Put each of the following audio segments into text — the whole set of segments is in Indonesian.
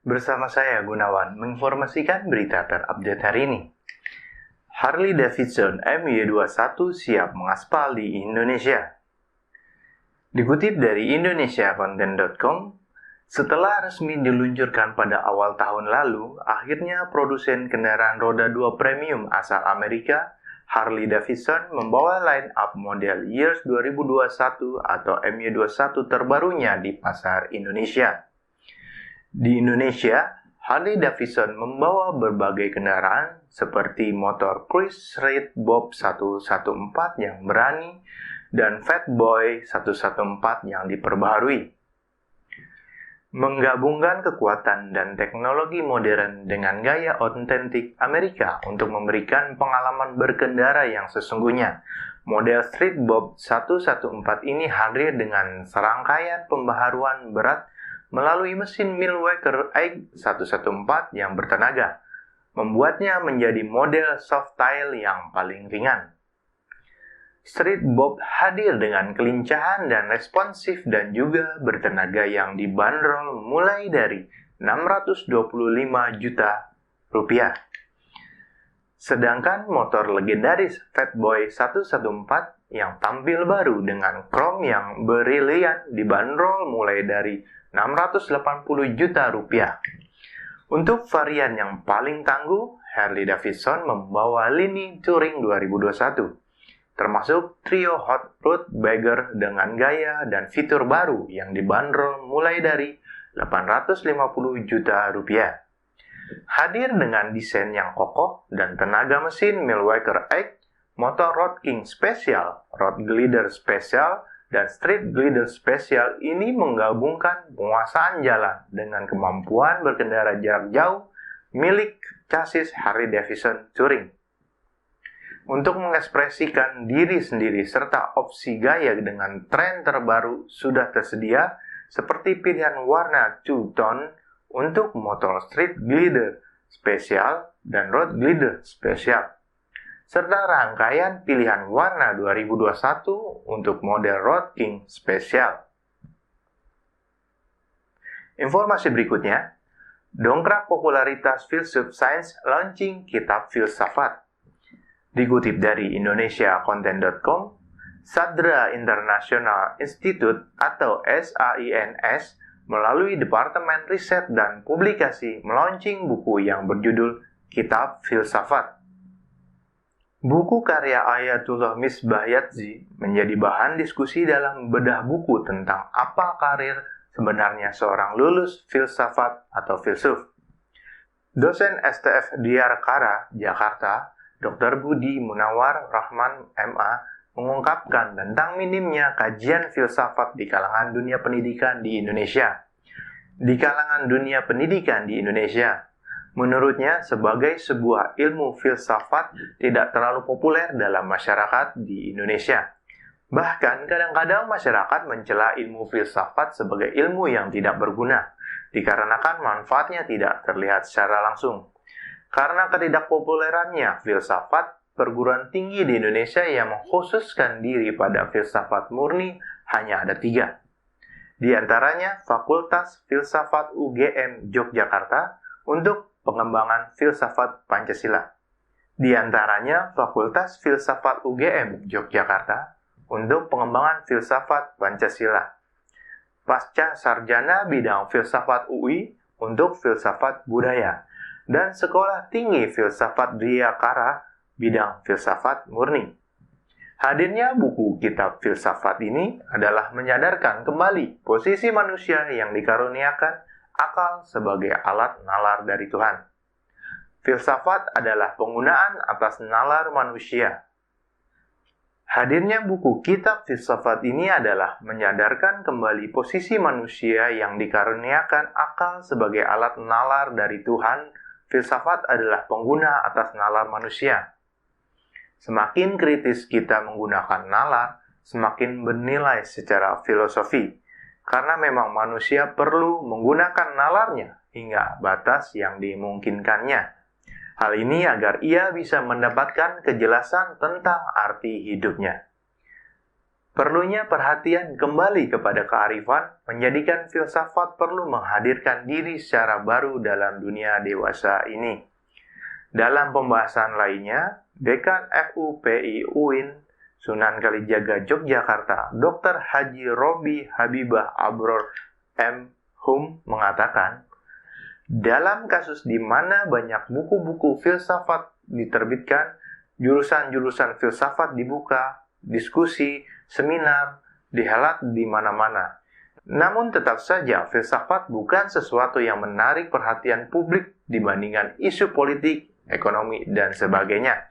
Bersama saya Gunawan menginformasikan berita terupdate hari ini. Harley Davidson MY21 siap mengaspal di Indonesia. Dikutip dari indonesiacontent.com, setelah resmi diluncurkan pada awal tahun lalu, akhirnya produsen kendaraan roda 2 premium asal Amerika, Harley Davidson, membawa line-up model Years 2021 atau MY21 terbarunya di pasar Indonesia. Di Indonesia, Harley Davidson membawa berbagai kendaraan seperti motor Cruise Street Bob 114 yang berani dan Fatboy 114 yang diperbaharui. Menggabungkan kekuatan dan teknologi modern dengan gaya otentik Amerika untuk memberikan pengalaman berkendara yang sesungguhnya. Model Street Bob 114 ini hadir dengan serangkaian pembaharuan berat melalui mesin Milwaukee Eight 114 yang bertenaga, membuatnya menjadi model soft tail yang paling ringan. Street Bob hadir dengan kelincahan dan responsif dan juga bertenaga yang dibanderol mulai dari 625 juta rupiah. Sedangkan motor legendaris Fatboy 114 yang tampil baru dengan krom yang berilian dibanderol mulai dari 680 juta rupiah. Untuk varian yang paling tangguh, Harley Davidson membawa lini Touring 2021, termasuk trio Hot Rod Bagger dengan gaya dan fitur baru yang dibanderol mulai dari 850 juta rupiah. Hadir dengan desain yang kokoh dan tenaga mesin Milwaukee Eight, motor Road King Special, Road Glider Special, dan Street Glider Special ini menggabungkan penguasaan jalan dengan kemampuan berkendara jarak jauh milik chassis Harley Davidson Touring. Untuk mengekspresikan diri sendiri serta opsi gaya dengan tren terbaru sudah tersedia seperti pilihan warna two-tone untuk motor Street Glider Special dan Road Glider Special, serta rangkaian pilihan warna 2021 untuk model Road King Special. Informasi berikutnya, dongkrak popularitas filsuf sains launching kitab filsafat. Dikutip dari indonesiacontent.com, Sadra International Institute atau SAINS melalui Departemen Riset dan Publikasi melaunching buku yang berjudul Kitab Filsafat. Buku karya Ayatullah Misbah Yazdi menjadi bahan diskusi dalam bedah buku tentang apa karir sebenarnya seorang lulus filsafat atau filsuf. Dosen STF Diyarkara, Jakarta, Dr. Budi Munawar Rahman MA, mengungkapkan tentang minimnya kajian filsafat di kalangan dunia pendidikan di Indonesia. Menurutnya, sebagai sebuah ilmu filsafat tidak terlalu populer dalam masyarakat di Indonesia. Bahkan, kadang-kadang masyarakat mencela ilmu filsafat sebagai ilmu yang tidak berguna, dikarenakan manfaatnya tidak terlihat secara langsung. Karena ketidakpopulerannya filsafat, perguruan tinggi di Indonesia yang mengkhususkan diri pada filsafat murni hanya ada 3. Di antaranya, Fakultas Filsafat UGM Yogyakarta untuk pengembangan filsafat Pancasila. Di antaranya Fakultas Filsafat UGM Yogyakarta untuk pengembangan filsafat Pancasila. Pasca Sarjana bidang filsafat UI untuk filsafat budaya. Dan Sekolah Tinggi Filsafat Diyakara bidang filsafat murni. Hadirnya buku kitab filsafat ini adalah menyadarkan kembali posisi manusia yang dikaruniakan akal sebagai alat nalar dari Tuhan. Filsafat adalah penggunaan atas nalar manusia. Hadirnya buku kitab filsafat ini adalah menyadarkan kembali posisi manusia yang dikaruniakan akal sebagai alat nalar dari Tuhan. Filsafat adalah pengguna atas nalar manusia. Semakin kritis kita menggunakan nalar, semakin bernilai secara filosofi. Karena memang manusia perlu menggunakan nalarnya hingga batas yang dimungkinkannya. Hal ini agar ia bisa mendapatkan kejelasan tentang arti hidupnya. Perlunya perhatian kembali kepada kearifan menjadikan filsafat perlu menghadirkan diri secara baru dalam dunia dewasa ini. Dalam pembahasan lainnya, Dekan FUPI UIN Sunan Kalijaga Yogyakarta, Dr. Haji Robi Habibah Abror M. Hum mengatakan, dalam kasus di mana banyak buku-buku filsafat diterbitkan, jurusan-jurusan filsafat dibuka, diskusi, seminar, dihelat di mana-mana. Namun tetap saja filsafat bukan sesuatu yang menarik perhatian publik dibandingkan isu politik, ekonomi, dan sebagainya.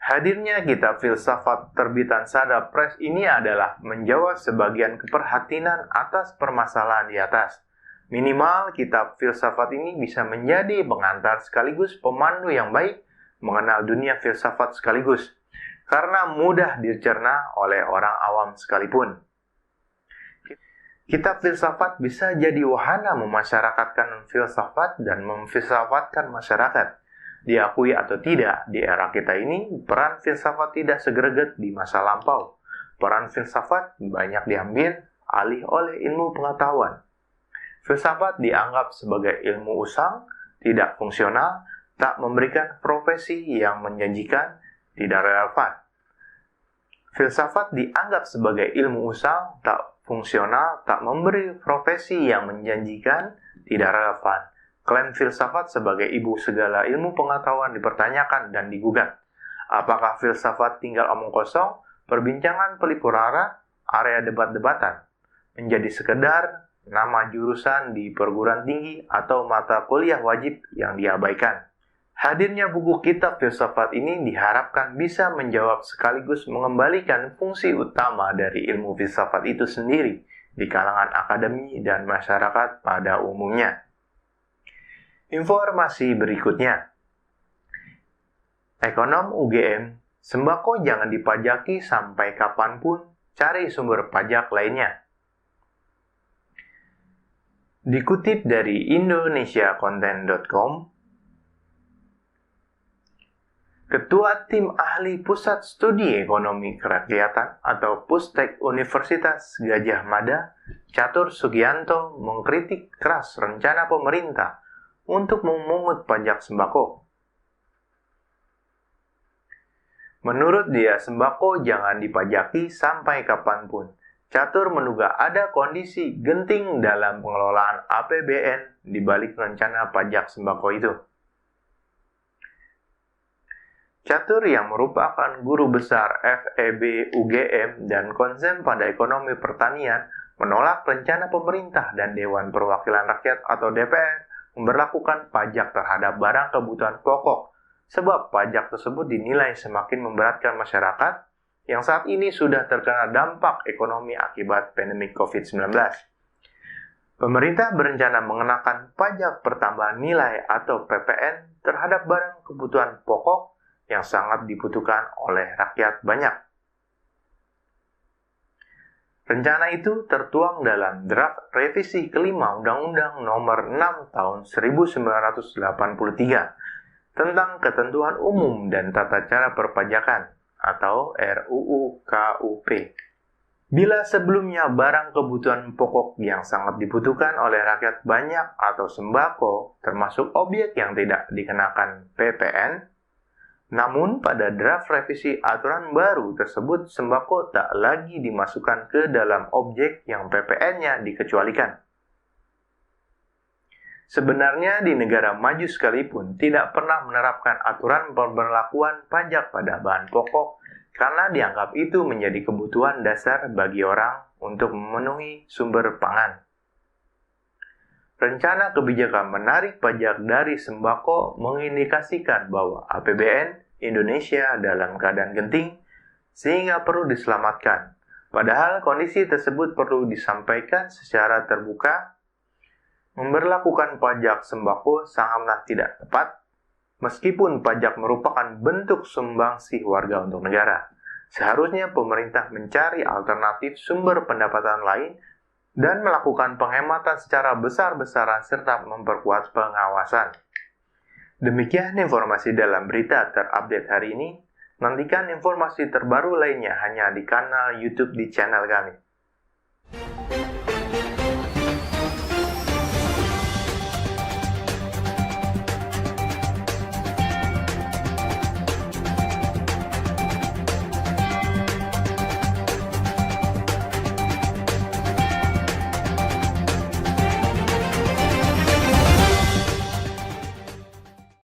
Hadirnya kitab filsafat terbitan Sada Press ini adalah menjawab sebagian keprihatinan atas permasalahan di atas. Minimal kitab filsafat ini bisa menjadi pengantar sekaligus pemandu yang baik mengenal dunia filsafat sekaligus, karena mudah dicerna oleh orang awam sekalipun. Kitab filsafat bisa jadi wahana memasyarakatkan filsafat dan memfilsafatkan masyarakat. Diakui atau tidak, di era kita ini, peran filsafat tidak segreget di masa lampau. Peran filsafat banyak diambil alih oleh ilmu pengetahuan. Filsafat dianggap sebagai ilmu usang, tidak fungsional, tak memberikan profesi yang menjanjikan, tidak relevan. Filsafat dianggap sebagai ilmu usang, tak fungsional, tak memberi profesi yang menjanjikan, tidak relevan. Klaim filsafat sebagai ibu segala ilmu pengetahuan dipertanyakan dan digugat. Apakah filsafat tinggal omong kosong, perbincangan pelipurara, area debat-debatan, menjadi sekedar nama jurusan di perguruan tinggi atau mata kuliah wajib yang diabaikan? Hadirnya buku kitab filsafat ini diharapkan bisa menjawab sekaligus mengembalikan fungsi utama dari ilmu filsafat itu sendiri di kalangan akademi dan masyarakat pada umumnya. Informasi berikutnya. Ekonom UGM, sembako jangan dipajaki sampai kapanpun, cari sumber pajak lainnya. Dikutip dari indonesiacontent.com, Ketua Tim Ahli Pusat Studi Ekonomi Kerakyatan atau Pustek Universitas Gadjah Mada, Catur Sugianto mengkritik keras rencana pemerintah untuk memungut pajak sembako. Menurut dia, sembako jangan dipajaki sampai kapanpun. Catur menduga ada kondisi genting dalam pengelolaan APBN di balik rencana pajak sembako itu. Catur yang merupakan guru besar FEB UGM dan konsen pada ekonomi pertanian menolak rencana pemerintah dan Dewan Perwakilan Rakyat atau DPR memberlakukan pajak terhadap barang kebutuhan pokok, sebab pajak tersebut dinilai semakin memberatkan masyarakat yang saat ini sudah terkena dampak ekonomi akibat pandemi COVID-19. Pemerintah berencana mengenakan pajak pertambahan nilai atau PPN terhadap barang kebutuhan pokok yang sangat dibutuhkan oleh rakyat banyak. Rencana itu tertuang dalam draft revisi kelima Undang-Undang Nomor 6 Tahun 1983 tentang Ketentuan Umum dan Tata Cara Perpajakan atau RUU KUP. Bila sebelumnya barang kebutuhan pokok yang sangat dibutuhkan oleh rakyat banyak atau sembako termasuk objek yang tidak dikenakan PPN, namun pada draft revisi aturan baru tersebut sembako tak lagi dimasukkan ke dalam objek yang PPN-nya dikecualikan. Sebenarnya di negara maju sekalipun tidak pernah menerapkan aturan pemberlakuan pajak pada bahan pokok karena dianggap itu menjadi kebutuhan dasar bagi orang untuk memenuhi sumber pangan. Rencana kebijakan menarik pajak dari sembako mengindikasikan bahwa APBN Indonesia dalam keadaan genting sehingga perlu diselamatkan. Padahal kondisi tersebut perlu disampaikan secara terbuka. Memberlakukan pajak sembako sangatlah tidak tepat, meskipun pajak merupakan bentuk sumbangsi warga untuk negara. Seharusnya pemerintah mencari alternatif sumber pendapatan lain dan melakukan penghematan secara besar-besaran serta memperkuat pengawasan. Demikian informasi dalam berita terupdate hari ini. Nantikan informasi terbaru lainnya hanya di kanal YouTube di channel kami.